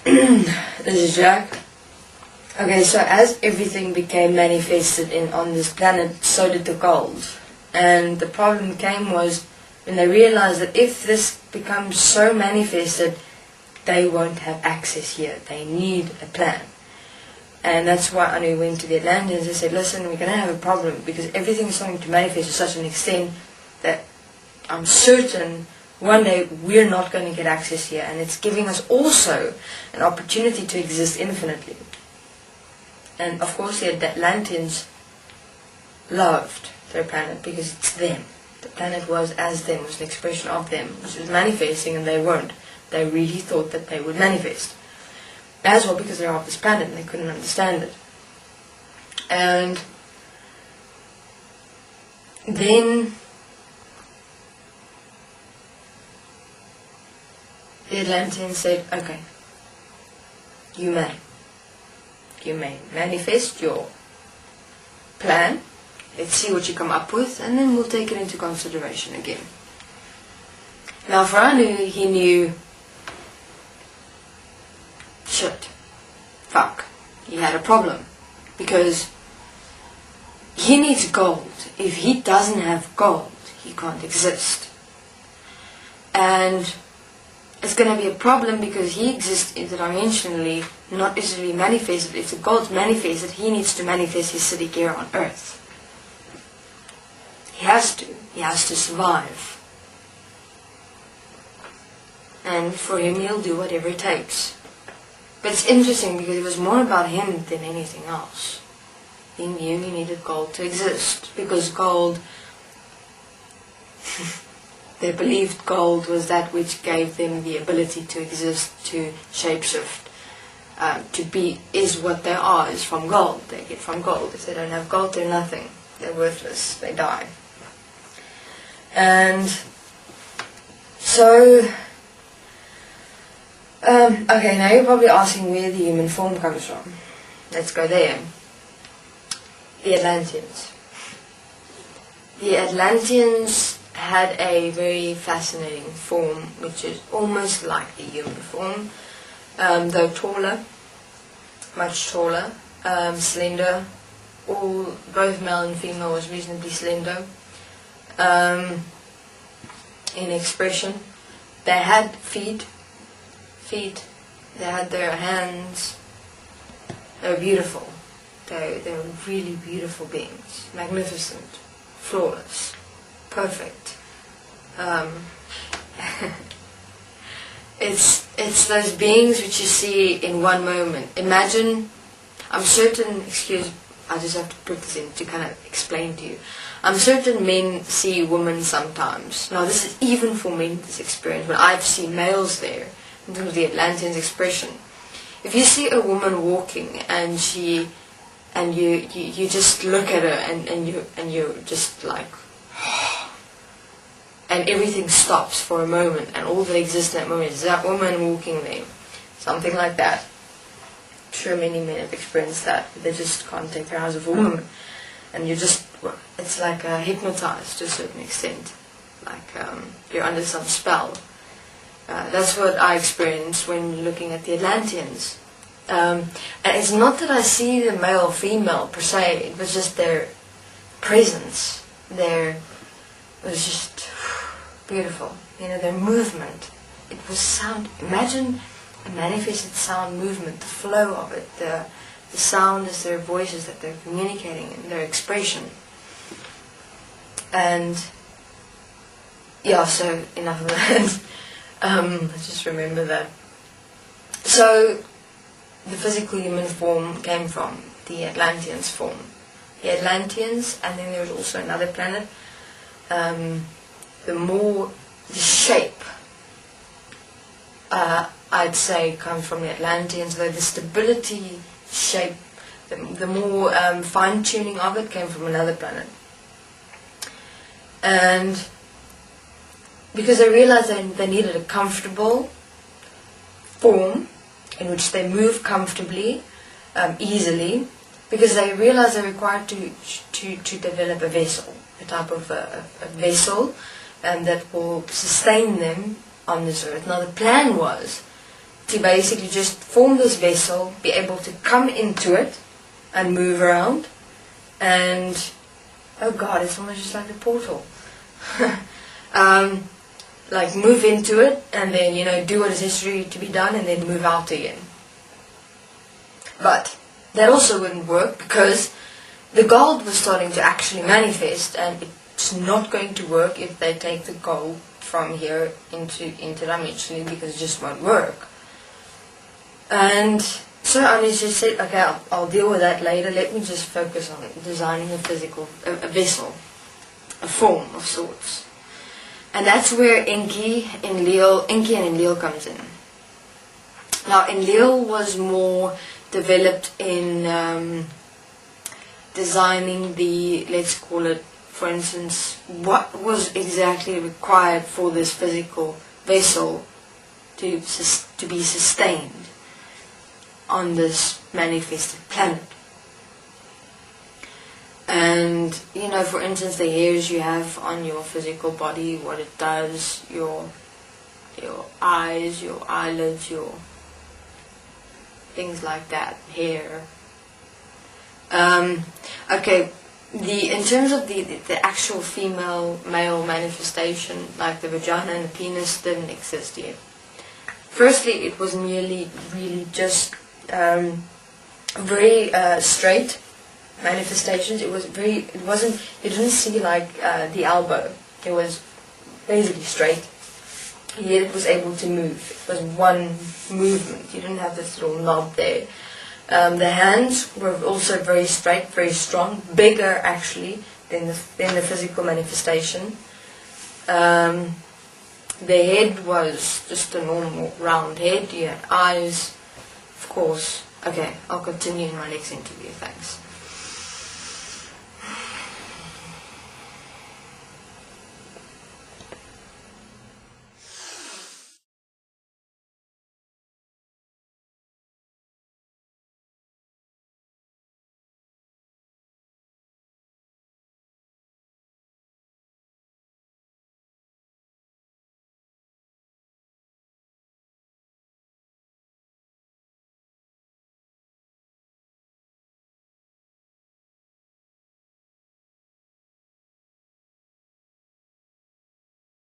This is Jack. Okay, so as everything became manifested on this planet, so did the gold. And the problem was when they realized that if this becomes so manifested, they won't have access here. They need a plan. And that's why Anu went to the Atlanteans and said, listen, we're going to have a problem because everything is starting to manifest to such an extent that I'm certain one day we're not going to get access here. And it's giving us also an opportunity to exist infinitely. And of course the Atlanteans loved their planet because it's them. The planet was as them, was an expression of them, which was manifesting, and they weren't. They really thought that they would manifest. As well because they're off this planet and they couldn't understand it. And then the Atlanteans said, okay, you may manifest your plan. Let's see what you come up with, and then we'll take it into consideration again. Now for Anu, he knew, shit, fuck, he had a problem, because he needs gold. If he doesn't have gold, he can't exist. And it's going to be a problem because he exists interdimensionally, not easily manifested. If the gold's manifested, he needs to manifest his city here on Earth. He has to survive. And for him, he'll do whatever it takes. But it's interesting because it was more about him than anything else. He knew he needed gold to exist, because gold, they believed gold was that which gave them the ability to exist, to shapeshift, to be, is what they are, is from gold. They get from gold. If they don't have gold, they're nothing. They're worthless. They die. And so, okay, now you're probably asking where the human form comes from. Let's go there. The Atlanteans. The Atlanteans had a very fascinating form, which is almost like the human form, though taller, much taller, slender. Both male and female was reasonably slender. In expression, they had feet. They had their hands. They were beautiful. They were really beautiful beings, magnificent, flawless, perfect. It's those beings which you see in one moment. Imagine, I'm certain, I just have to put this in to kind of explain to you. I'm certain men see women sometimes. Now this is even for men, this experience, when I've seen males there, in terms of the Atlanteans expression. If you see a woman walking and you just look at her and you're just like, and everything stops for a moment, and all that exists in that moment is that woman walking there. Something like that. I'm sure many men have experienced that. They just can't take their eyes off a woman. And you're just, it's like hypnotized to a certain extent. Like you're under some spell. That's what I experienced when looking at the Atlanteans. And it's not that I see the male or female per se, it was just their presence. It was just beautiful. You know, their movement. It was sound. Imagine a manifested sound movement, the flow of it, the sound is their voices that they're communicating and their expression. And yeah, so enough of that. Let's just remember that. So the physical human form came from the Atlanteans form. The Atlanteans, and then there was also another planet. The shape, I'd say, comes from the Atlanteans, though the stability, shape, the more fine-tuning of it came from another planet. And because they realized they needed a comfortable form in which they move comfortably, easily, because they realized they required to develop a vessel, a type of a vessel that will sustain them on this earth. Now the plan was to basically just form this vessel, be able to come into it and move around, and oh god, it's almost just like a portal. Like move into it and then, you know, do what is necessary to be done and then move out again. But that also wouldn't work because the gold was starting to actually manifest, and it's not going to work if they take the gold from here into dimensionally, because it just won't work. And so I just said, okay, I'll deal with that later. Let me just focus on designing a vessel, a form of sorts. And that's where Enki and Enlil comes in. Now Enlil was more developed in designing the, let's call it, for instance, what was exactly required for this physical vessel to be sustained on this manifested planet. And, you know, for instance, the hairs you have on your physical body, what it does, your eyes, your eyelids, your things like that, hair. Okay, in terms of the actual female-male manifestation, like the vagina and the penis, didn't exist yet. Firstly, it was merely really just very straight manifestations. You didn't see like the elbow. It was basically straight. Yet it was able to move. It was one movement. You didn't have this little knob there. The hands were also very straight, very strong, bigger actually than the physical manifestation. The head was just a normal round head. You had eyes, of course. Okay, I'll continue in my next interview. Thanks.